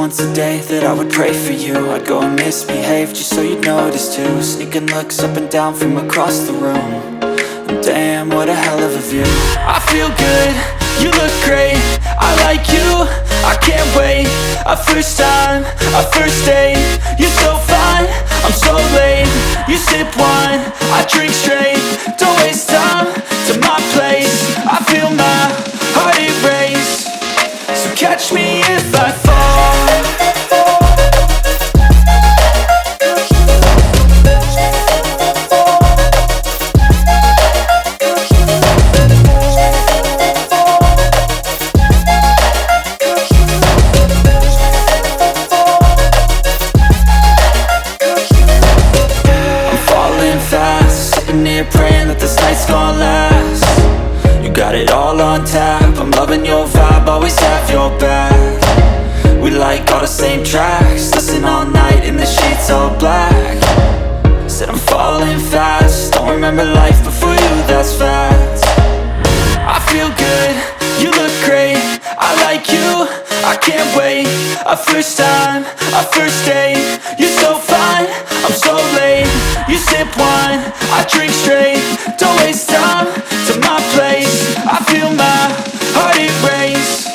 once a day that I would pray for you. I'd go and misbehave just so you'd notice too. Sneaking looks up and down from across the room. And damn, what a hell of a view. I feel good, you look great, I like you, I can't wait. A first time, a first date. You're so fine, I'm so late. You sip wine, I drink straight. Don't waste time to my place. I feel my heart erase. So catch me if I fall. Praying that this night's gonna last. You got it all on tap, I'm loving your vibe, always have your back. We like all the same tracks, listen all night in the sheets all black. Said I'm falling fast, don't remember life before you, that's fact. I feel good, you look great, I like you, I can't wait. A first time, a first date. You're so fine, I'm so late. You sip wine, I drink straight. Don't waste time to my place. I feel my heart erase.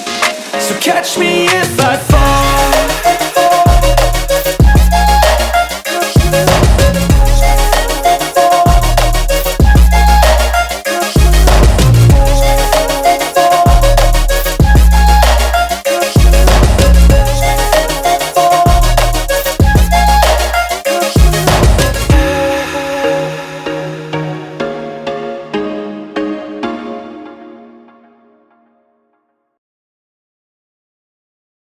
So catch me if I fall.